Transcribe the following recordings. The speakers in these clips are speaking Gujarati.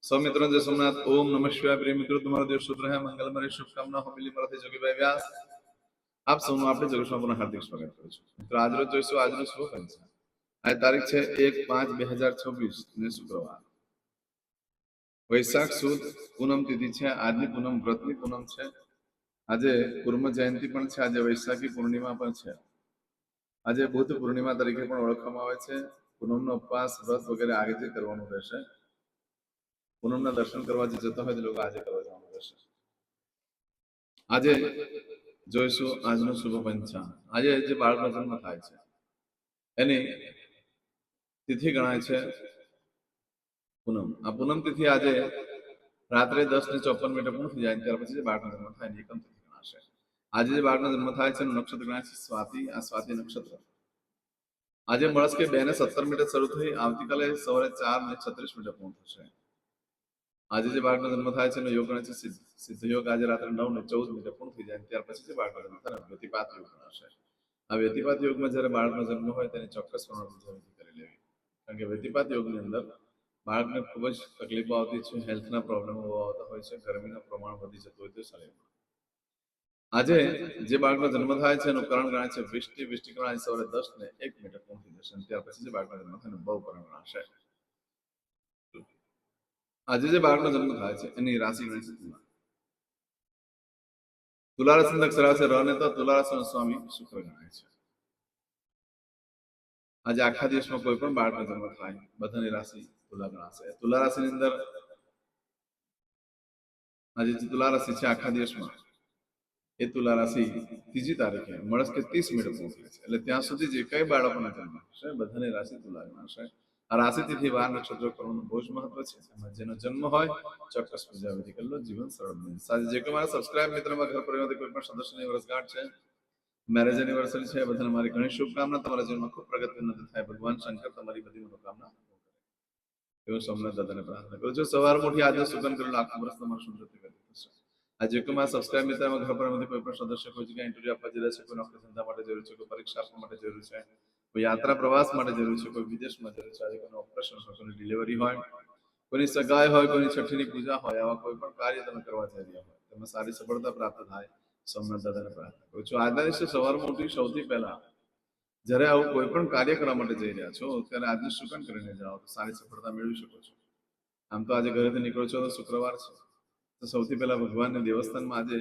सौ मित्रों जय सोमनाथ। ओम नमः शिवाय। प्रिय મિત્રો, તમારો દિવસ શુભ રહે, મંગલમય શુભકામના હોમિલી મારાથી જોગીભાઈ વ્યાસ આપ સૌનું આપણે જગતમાં પુનઃ હાર્દિક સ્વાગત કરું છું। મિત્રો, આજરોજ જોઈશું આજનું શુભ પંચાંગ। આજ તારીખ છે 1/5/2026 ને શુક્રવાર, વૈશાખ સુદ પૂનમ તિથિ છે। આજની પૂનમ વ્રતની પૂનમ છે। આજે કુર્મ જયંતિ પણ છે। આજે વૈશાખી પૂર્ણિમા પણ છે। આજે બુદ્ધ પૂર્ણિમા તરીકે પણ ઓળખવામાં આવે છે। પૂનમનો ઉપવાસ વ્રત વગેરે આજે કરવાનું રહેશે। પૂનમના દર્શન કરવા જે જતા હોય તે લોકો આજે કરવા જવાનું રહેશે। આજે જોઈશું આજનું શુભ પંચાંગ। આજે જે બાળકનો જન્મ થાય છે એની તિથિ ગણાય છે પૂનમ। આ પૂનમ તિથિ આજે રાત્રે 10:54 પૂર્ણ થઈ જાય ત્યાર પછી જે બાળકનો જન્મ થાય એકમ તિથિ ગણાશે। આજે જે બાળકનો જન્મ થાય છે એનું નક્ષત્ર ગણાય છે સ્વાતિ। આ સ્વાતિ નક્ષત્ર આજે મળસ કે 2:17 શરૂ થઈ આવતીકાલે સવારે 4:36 પૂર્ણ થશે। આજે જે બાળકનો જન્મ થાય છે એનો યોગ ગણાય છે સિદ્ધ। સિદ્ધ યોગ આજે રાત્રે 9:14 પૂર્ણ થઈ જાય ત્યાર પછી જે બાળકનો જન્મ થાય વ્યતિપાત યોગ ગણાશે। આ વ્યતિપાત યોગમાં જ્યારે બાળકનો જન્મ હોય તેની ચોક્કસ પ્રમાણમાં કરી લેવી, કારણ કે વ્યતિપાત યોગની અંદર બાળકને ખૂબ જ તકલીફો આવતી છે, હેલ્થના પ્રોબ્લેમો આવતા હોય છે, ગરમીનું પ્રમાણ વધી જતું હોય તો શરીરમાં। આજે જે બાળકનો જન્મ થાય છે એનું કરણ ગણાય છે વૃષ્ટિ। વૃષ્ટિ કરણ આજે સવારે 10:01 પૂર્ણ થઈ જશે ત્યાર પછી જે બાળકનો જન્મ થાય બહુ કરણ ગણાશે। આજે જે બાળકનો જન્મ થાય છે એની રાશિ ગણાય છે તુલા। તુલા રાશિ અક્ષર છે ર ને તો તુલા રાશિનો સ્વામી શુક્ર ગણાય છે। આજે આખા દિવસમાં કોઈ પણ બાળકનો જન્મ થાય બધાની રાશિ તુલા ગણાશે। તુલા રાશિની અંદર આજે જે તુલા રાશિ છે આખા દિવસમાં એ તુલા રાશિ 3જી તારીખે મળસ કે 30 પૂર્ણ થાય છે એટલે ત્યાં સુધી જે કઈ બાળકોના જન્મ થશે બધાની રાશિ તુલા ગણાશે। આ રાશિ તિથિ વાર નક્ષત્ર કરવાનું બહુ જ મહત્વ છે। એમાં જેનો જન્મ હોય ચોક્કસ પૂજા વિધિ કરી લો, જીવન સરળ બને। સાથે જે કોઈ મારા સબસ્ક્રાઇબ મિત્રમાં ઘર પરિવારથી કોઈ પણ સદસ્યની વર્ષગાંઠ છે, મેરેજ એનિવર્સરી છે, બધાને મારી ઘણી શુભકામના। તમારા જીવનમાં ખૂબ પ્રગતિ ઉન્નતિ થાય, ભગવાન શંકર તમારી બધી મનોકામના એવું સોમનાથ દાદાને પ્રાર્થના કરું છું। સવાર મોટી આજે સુગંધ કરેલું આખું વર્ષ તમારું શુભ થશે। આજે કોઈ મારા સબસ્ક્રાઇબ મિત્રમાં ઘર પરિવારમાંથી કોઈ પણ સદસ્ય કોઈ જગ્યાએ ઇન્ટરવ્યુ આપવા જઈ રહ્યા છે, કોઈ નોકરી ધંધા માટે જરૂર છે, કોઈ પરીક્ષા આપવા માટે જરૂર છે, કોઈ યાત્રા પ્રવાસ માટે જરૂર છે, કોઈ વિદેશમાં જરૂર છે, આજે કોઈનું ઓપરેશન હોય, કોઈની ડિલિવરી હોય, કોઈની સગાઈ હોય, કોઈની છઠ્ઠીની પૂજા હોય, આવા કોઈ પણ કાર્ય તમે કરવા જઈ રહ્યા હોય તેમાં સારી સફળતા પ્રાપ્ત થાય સોમનાથ દાદાને પ્રાર્થના કરું છું। આજના દિવસે સવારમાં ઉઠી સૌથી પહેલા જ્યારે આવું કોઈ પણ કાર્ય કરવા માટે જઈ રહ્યા છો ત્યારે આજને શુકન કરીને જાઓ તો સારી સફળતા મેળવી શકો છો। આમ તો આજે ઘરેથી નીકળો છો તો શુક્રવાર છે તો સૌથી પહેલા ભગવાનને દેવસ્થાનમાં આજે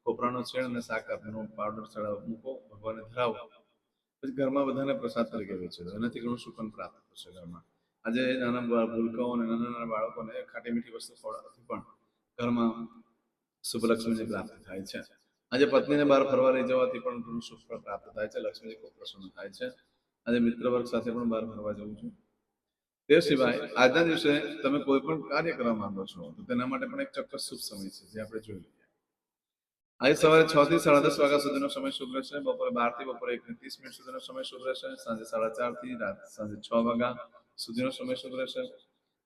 કોપરાનો છેડ અને શાક આપીનો પાવડર ચડાવો, મૂકો, ભગવાનને ધરાવો, પછી ઘરમાં બધાને પ્રસાદ તરીકે વેચે દો। એનાથી ઘણું સુકન પ્રાપ્ત થશે ઘરમાં। આજે નાના ભૂલકાઓ અને નાના નાના બાળકોને ખાટી મીઠી વસ્તુ ખવડાવવાથી પણ ઘરમાં શુભલક્ષ્મીની પ્રાપ્તિ થાય છે। આજે પત્નીને બહાર ફરવા લઈ જવાથી પણ ઘણું સુખ પ્રાપ્ત થાય છે, લક્ષ્મીજી ખૂબ પ્રસન્ન થાય છે। આજે મિત્ર વર્ગ સાથે પણ બહાર ફરવા જવું છું। તે સિવાય આજના દિવસે તમે કોઈ પણ કાર્ય કરવા માંગો છો તો તેના માટે પણ એક ચોક્કસ શુભ સમય છે જે આપણે જોઈ લઈએ। આજે સવારે 6 થી 10:30 વાગ્યા સુધીનો સમય શુભ રહેશે। બપોરે 12 થી બપોરે 1:30 સુધીનો સમય શુભ રહેશે। સાંજે 4:30 થી સાંજે 6 વાગ્યા સુધીનો સમય શુભ રહેશે।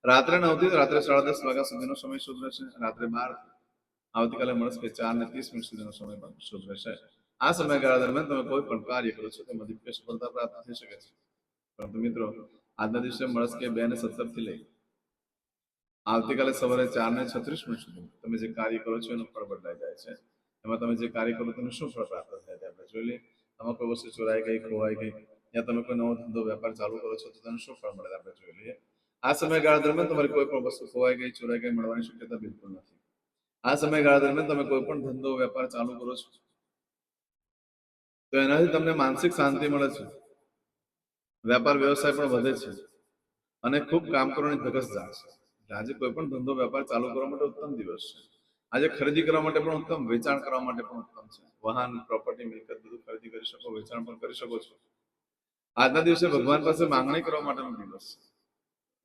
રાત્રે 9 થી રાત્રે 10:30 વાગ્યા સુધીનો સમય શુભ રહેશે। રાત્રે 12 આવતીકાલે મળશે કે 4:30 સુધીનો સમય પણ શુભ રહેશે। આ સમયગાળા દરમિયાન તમે કોઈ પણ કાર્ય કરો છો તેમાં દિવ્ય સફળતા પ્રાપ્ત થઈ શકે છે। પરંતુ મિત્રો, આજના દિવસે મળશે કે 2:17 થી લઈ આવતીકાલે સવારે 4:36 સુધી તમે જે કાર્ય કરો છો એનું ફળ બદલાઈ જાય છે। એમાં તમે જે કાર્ય કરો તેનું શું ફળ પ્રાપ્ત થાય તે આપણે જોઈ લઈએ। આમાં કોઈ વસ્તુ ચોરાઈ ગઈ, ખોવાઈ ગઈ, યા તમે કોઈ નવો ધંધો વેપાર ચાલુ કરો છો તો તેનું શું ફળ મળે આપણે જોઈ લઈએ। આ સમયગાળા દરમિયાન તમારી કોઈ પણ વસ્તુ ખોવાઈ ગઈ, ચોરાઈ ગઈ મળવાની શક્યતા બિલકુલ નથી। આ સમયગાળા દરમિયાન તમે કોઈ પણ ધંધો વેપાર ચાલુ કરો છો તો એનાથી તમને માનસિક શાંતિ મળે છે, વેપાર વ્યવસાય પણ વધે છે અને ખૂબ કામ કરવાની ધગસ જાગશે। આજે કોઈ પણ ધંધો વેપાર ચાલુ કરવા માટે ઉત્તમ દિવસ છે। આજે ખરીદી કરવા માટે પણ ઉત્તમ, વેચાણ કરવા માટે પણ ઉત્તમ છે। વાહન, પ્રોપર્ટી, મિલકત બધું ખરીદી કરી શકો, વેચાણ પણ કરી શકો છો। આજના દિવસે ભગવાન પાસે માંગણી કરવા માટેનો દિવસ છે।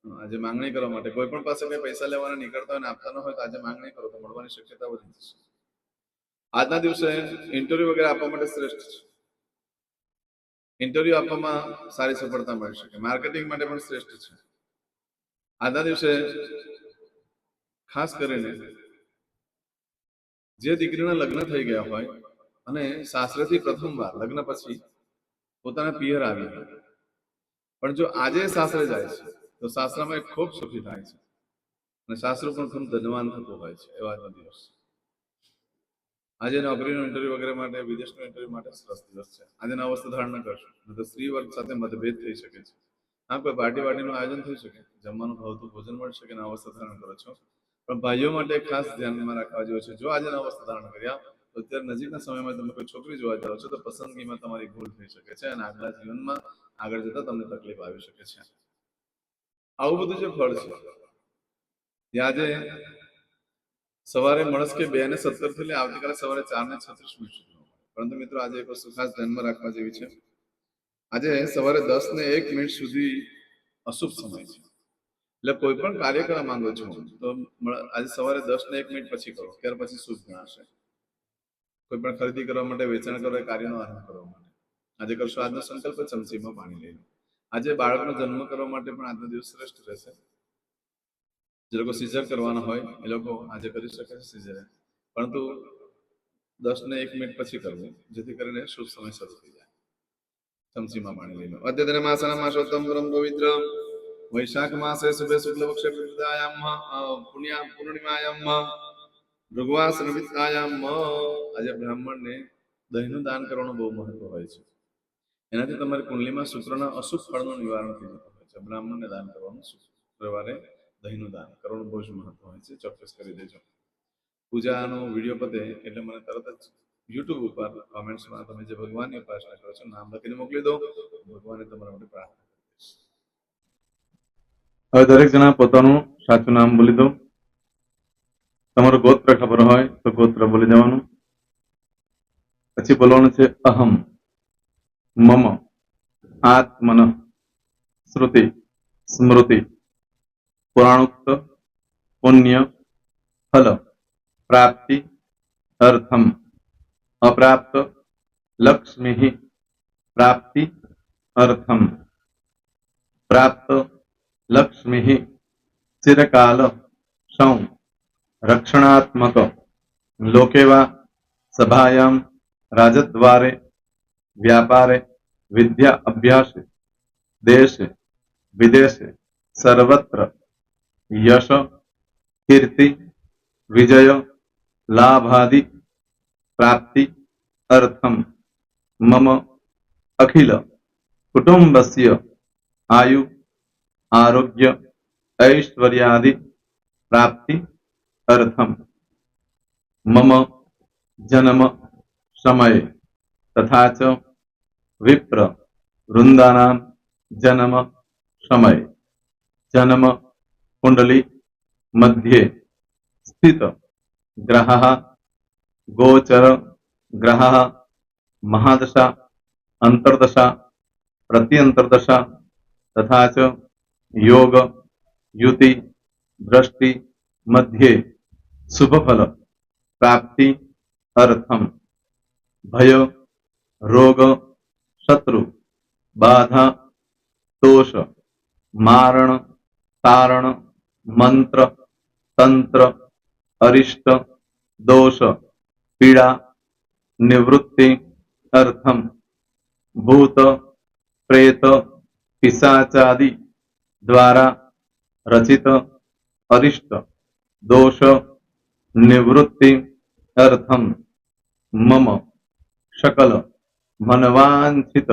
આજે માંગણી કરવા માટે કોઈ પણ પાસે કઈ પૈસા લેવાના નીકળતા હોય ને આપતા ન હોય તો આજે માંગણી કરો તો મળવાની શક્યતા વધી જશે। આજના દિવસે ઇન્ટરવ્યુ વગેરે આપવા માટે શ્રેષ્ઠ છે। ઇન્ટરવ્યુ આપવામાં સારી સફળતા મળી શકે, માર્કેટિંગ માટે પણ શ્રેષ્ઠ છે। આજના દિવસે ખાસ કરીને જે દીકરીના લગ્ન થઈ ગયા હોય અને સાસરેથી પ્રથમવાર લગ્ન પછી પોતાના પિયર આવી હોય પણ જો આજે સાસરે જાય છે તો સાસરામાં ખૂબ સુખી થાય છે। અને શાસ્ત્રો પણ ખૂબ ધનવાન થતું હોય છે એવા દિવસ. આજે નોકરીનો ઇન્ટરવ્યુ વગેરે માટે, વિદેશનો ઇન્ટરવ્યુ માટે સરસ દિવસ છે. આજે નવા વસ્ત્ર ધારણ ન કરશો, નહીં તો સ્ત્રી વર્ગ સાથે મતભેદ થઈ શકે છે. હા, કોઈ પાર્ટી વાર્ટીનું આયોજન થઈ શકે, જમવાનું ભાવતું ભોજન મળશે કે નવા વસ્ત્ર ધારણ કરો છો. પણ ભાઈઓ માટે ખાસ ધ્યાનમાં રાખવા જેવું છે. જો આજે નવા વસ્ત્ર ધારણ કર્યા તો અત્યારે નજીકના સમયમાં તમે કોઈ છોકરી જોવા જાઓ છો તો પસંદગીમાં તમારી ભૂલ થઈ શકે છે અને આગલા જીવનમાં આગળ જતા તમને તકલીફ આવી શકે છે. આવું બધું જે ફળ છે આજે સવારે મળસ્કે 2:17 થી આવતીકાલે સવારે 4:36 સુધી. પરંતુ મિત્રો આજે એક વસ્તુ ખાસ ધ્યાનમાં રાખવા જેવી છે. આજે સવારે 10:01 સુધી અશુભ સમય છે. એટલે કોઈ પણ કાર્ય કરવા માંગો છો તો આજે સવારે 10:01 પછી કરો, ત્યાર પછી શુભ ગણાશે. કોઈ પણ ખરીદી કરવા માટે, વેચાણ કરવા, કાર્યનો આરંભ કરવા માટે આજે કરશો. આજનો સંકલ્પ ચમચીમાં પાણી લઈ લો. આજે બાળકનો જન્મ કરવા માટે પણ આજનો દિવસ શ્રેષ્ઠ રહેશે. જે લોકો સીઝર કરવાના હોય એ લોકો આજે કરી શકે છે સીઝર, પરંતુ 10:01 પછી કરવું, જેથી કરીને શુભ સમય શરૂ થઈ જાય. ચમચીમાં પાણી લઈ લો. અદ્યતન માસના માસોત્તમ પરમ પવિત્ર વૈશાખ માસે શુભે શુક્લ પક્ષે પૂર્ણિમાયામ ભૃગવાસ નિમિત્તાયામ આજે બ્રાહ્મણને દહીંનું દાન કરવાનું બહુ મહત્વ હોય છે. એનાથી તમારી કુંડલીમાં શુક્રના અશુભ ફળનું નિવારણ થઈ જતું હોય છે. બ્રાહ્મણને દાન કરવાનું, શુક્રવારે દહીંનું દાન કરવાનું બહુ જ મહત્વ હોય છે. ચોક્કસ કરી દેજો. પૂજાનો વિડીયો પતે એટલે મને તરત જ યુટ્યુબ ઉપર કોમેન્ટ્સમાં તમે જે ભગવાનની ઉપાસના કરો છો નામ લખીને મોકલી દો. ભગવાને તમારા માટે પ્રાર્થના કરીશ. હવે દરેક જણા પોતાનું સાચું નામ બોલી દો. તમારું ગોત્ર ખબર હોય તો ગોત્ર બોલી દેવાનું. પછી બોલવાનું છે અહમ, મમ, આત્મન, શ્રુતિ, સ્મૃતિ, પુરાણોક્ત, પુણ્ય, ફલ, પ્રાપ્તિ, અર્થમ, અપ્રાપ્ત, લક્ષ્મી, પ્રાપ્તિ, અર્થમ, પ્રાપ્ત, લક્ષ્મી, ચિરકાલ, સૌ, રક્ષણાત્મક, લોકેવા, સભાયામ, રાજદ્વારે, વ્યાપારે, વિદ્યા અભ્યાસે, દેશે, વિદેશે, સર્વત્ર, યશ, કીર્તિ, વિજય, લાભાદि, પ્રાપ્તિ, અર્થમ, મમ, અખિલ, કુટુંબસ્ય, આયુ, આરોગ્ય, ऐश्वर्यादि, प्राप्ति, अर्थम, मम, जन्म, समय, तथा च विप्र, वृंदानां, जन्म, समय, जन्म, कुंडली, मध्ये, स्थित, ग्रहः, गोचर, ग्रहः, महादशा, अंतर्दशा, प्रत्यंतर्दशा, तथा च योग, युति, दृष्टि, मध्ये, शुभ फल, प्राप्ति, अर्थम, भय, रोग, शत्रु, बाधा, दोष, मारण, तारण, मंत्र, तंत्र, अरिष्ट, दोष, पीड़ा, निवृत्ति, अर्थम, भूत, प्रेत, पिशाचादि द्वारा रचित अरिष्ट, दोष, निवृत्ति, अर्थम, मम, सकल, मनवांछित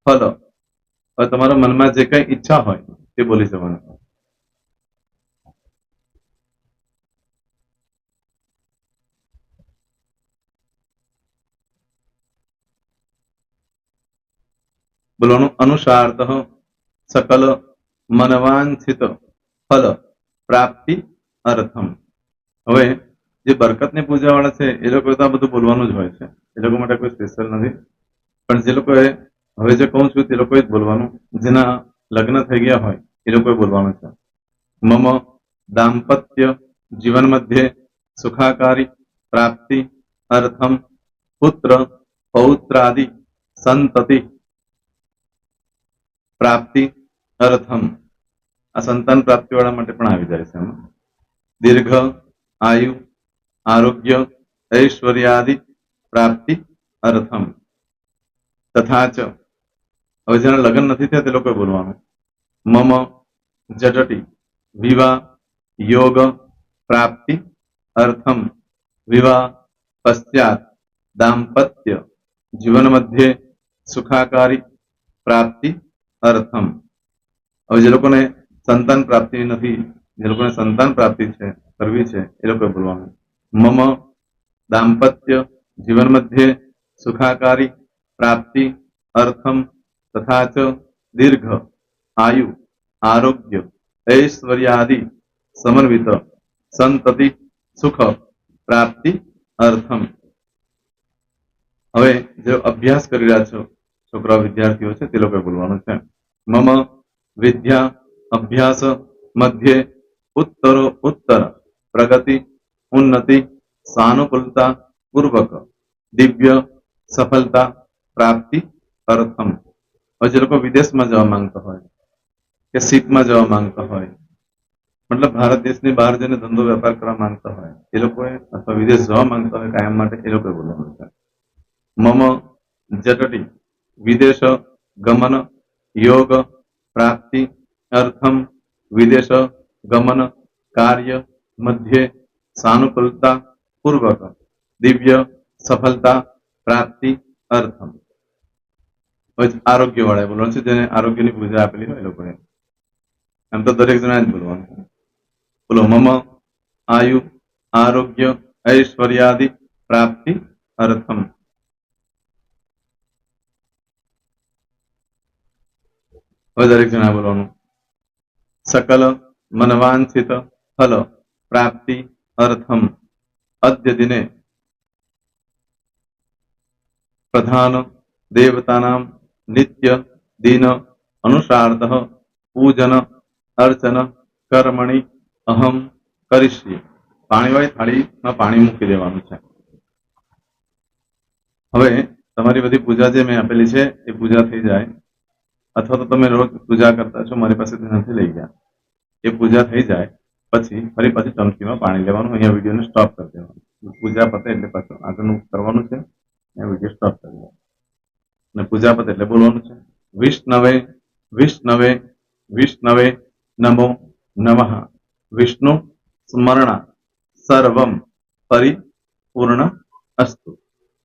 फल. હવે તમારા મનમાં જે કઈ ઈચ્છા હોય તે બોલી જવાનું. બોલવાનું અનુસારતઃ सकल मनवांछित फल प्राप्ति अर्थम. હવે જે બરકતની પૂજા વાળા છે એ લોકો તો આ બધું બોલવાનું જ હોય છે, એ લોકો માટે કોઈ સ્પેશિયલ નથી. પણ જે લોકોએ હવે જે કહું છું તે લોકોએ જ બોલવાનું. જેના લગ્ન થઈ ગયા હોય એ લોકોએ બોલવાનું છે. મમ દાંપત્ય જીવન મધ્યે સુખાકારી પ્રાપ્તિ અર્થમ પુત્ર પૌત્રાદિ સંતતિ પ્રાપ્તિ અર્થમ. આ સંતાન પ્રાપ્તિ વાળા માટે પણ આવી જાય છે. દીર્ઘ આયુ આરોગ્ય ऐश्वर्यादि પ્રાપ્તિ અર્થમ. તથા ચ હવે જેના લગ્ન નથી થયા તે લોકોએ બોલવાનું. મમ જટટી વિવાહ योग प्राप्ति अर्थम विवाह पश्चात दाम्पत्य जीवन मध्य सुखाकारी प्राप्ति अर्थम। હવે જે લોકોને સંતાન પ્રાપ્તિ નથી, જે લોકોને સંતાન પ્રાપ્તિ છે કરવી છે એ લોકોએ બોલવાનું મમ દાંપત્ય જીવન મધ્યે સુખાકારી પ્રાપ્તિ અર્થમ તથા ચ દીર્ઘ આયુ આરોગ્ય ऐश्वर्यादि समन्वित संतति सुख प्राप्ति अर्थम। હવે જે અભ્યાસ કરી રહ્યા છો છોકરા વિદ્યાર્થીઓ છે તે લોકોએ બોલવાનું છે મમ વિદ્યા અભ્યાસ મધ્યે ઉત્તરો ઉત્તર પ્રગતિ ઉન્નતિ સાનુકૂલતા પૂર્વક દિવ્ય સફળતા પ્રાપ્તિ અર્થમ। હવે જે લોકો વિદેશમાં જવા માંગતા હોય કે સીટમાં જવા માંગતા હોય, મતલબ ભારત દેશની બહાર જઈને ધંધો વેપાર કરવા માંગતા હોય એ લોકોએ, અથવા વિદેશ જવા માંગતા હોય કાયમ માટે, એ લોકોએ બોલવાનું છે મમ જટટી વિદેશ ગમન યોગ પ્રાપ્તિ અર્થમ વિદેશ ગમન કાર્ય મધ્યે સાનુકૂલતા પૂર્વક દિવ્ય સફળતા પ્રાપ્તિ અર્થમ। આરોગ્ય વાળા બોલવાનું છે, જેને આરોગ્યની પૂજા આપેલી હોય એ લોકોએ, એમ તો દરેક જણા જ બોલવાનું છે। બોલો મમ આયુ આરોગ્ય ऐश्वर्यादि प्राप्ति अर्थम। હવે દરેક જણા બોલવાનું सकल मनवांछित फल प्राप्ति अर्थम अद्य दिने प्रधान देवतानां नित्य दिन अनुसारतः पूजन अर्चन कर्मणि अहम करिष्ये। પાણીવાળી થાળીમાં પાણી મૂકી દેવાનું છે। હવે તમારી બધી પૂજા જે મેં આપેલી છે એ પૂજા થઈ જાય, અથવા તો તમે રોજ પૂજા કરતા છો, મારી પાસેથી નથી લઈ ગયા, એ પૂજા થઈ જાય પછી ફરી પાછી ચમચીમાં પાણી લેવાનું, અહીંયા વિડીયોને સ્ટોપ કરી દેવાનું, પૂજા પતે એટલે પાછું આગળનું કરવાનું છે, અહીંયા વિડીયો સ્ટોપ કરી દેવાનું અને પૂજા પતે એટલે બોલવાનું છે વિષ્ણવે વિષ્ણવે વિષ્ણવે નમો નમઃ વિષ્ણુ સ્મરણા સર્વમ પરિપૂર્ણ અસ્તુ।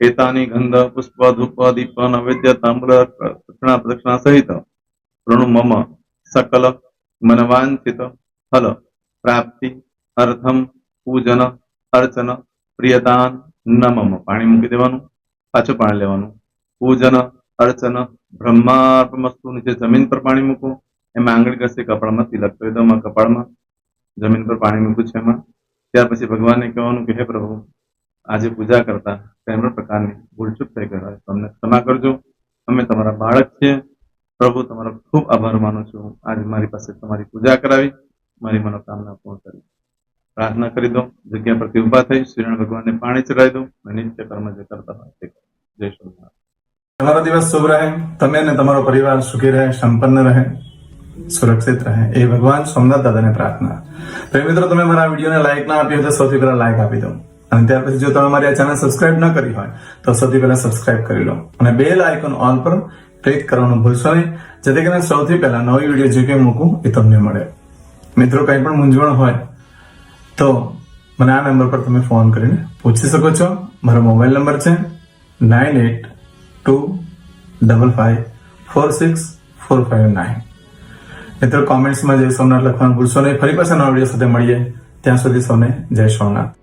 एतानि गंध पुष्प धूप दीप नैवेद्य तांबूल दक्षिणा प्रदक्षिणा सहित प्रणु मम सकल मनवांछित फल प्राप्ति अर्थम पूजन अर्चन प्रियतान न मम। पाणी मूकी देवानुं, पाछुं पाणी लेवानुं, पूजन अर्चन ब्रह्मार्पणमस्तु। नीचे जमीन पर पाणी मूको, एमां आंगળી घसी कपाळमां तिलक કરી દો, कपाळमां जमीन पर पाणी मूक्યું છે એમાં, ત્યાર પછી ભગવાનને કહેવાનું કે હે પ્રભુ, આજે પૂજા કરતા કઈ પણ પ્રકારની ભૂલચૂક થઈ ગઈ હોય તો અમને ક્ષમા કરજો, અમે તમારા બાળક છીએ પ્રભુ, તમારો ખૂબ આભાર માનું છું, આજે મારી પાસે તમારી પૂજા કરાવી, મારી મનોકામના પૂર્ણ કરી। પ્રાર્થના કરી દો, જગ્યા પરથી ઉભા થઈ શ્રીનારાયણ ભગવાનને પાણી ચડાવી દો અને નિત્ય કર્મ જે કરતા હોય તે કરો। જય સ્વામિનારાયણ। તમારો દિવસ શુભ રહે, તમે અને તમારો પરિવાર સુખી રહે, સંપન્ન રહે, સુરક્ષિત રહે, એ ભગવાન સોમનાથ દાદાને પ્રાર્થના। તો મિત્રો, તમે મારા વિડીયોને લાઈક ના આપી હોય તો સૌથી પહેલા લાઈક આપી દો, અને ત્યાર પછી જો તમે મારી આ ચેનલ સબસ્ક્રાઇબ ન કરી હોય તો સૌથી પહેલા સબસ્ક્રાઇબ કરી લો અને બેલ આઇકોન ઓલ પર ક્લિક કરવાનું ભૂલશો નહીં, જેથી કરીને સૌથી પહેલા નવી વિડીયો જે કંઈ મૂકું એ તમને મળે। મિત્રો, કંઈ પણ મૂંઝવણ હોય તો મને આ નંબર પર તમે ફોન કરીને પૂછી શકો છો। મારો મોબાઈલ નંબર છે 9825546459। મિત્રો, કોમેન્ટ્સમાં જય સોમનાથ લખવાનું ભૂલશો નહીં। ફરી પાછા નવા વિડીયો સાથે મળીએ, ત્યાં સુધી સૌને જય સોમનાથ।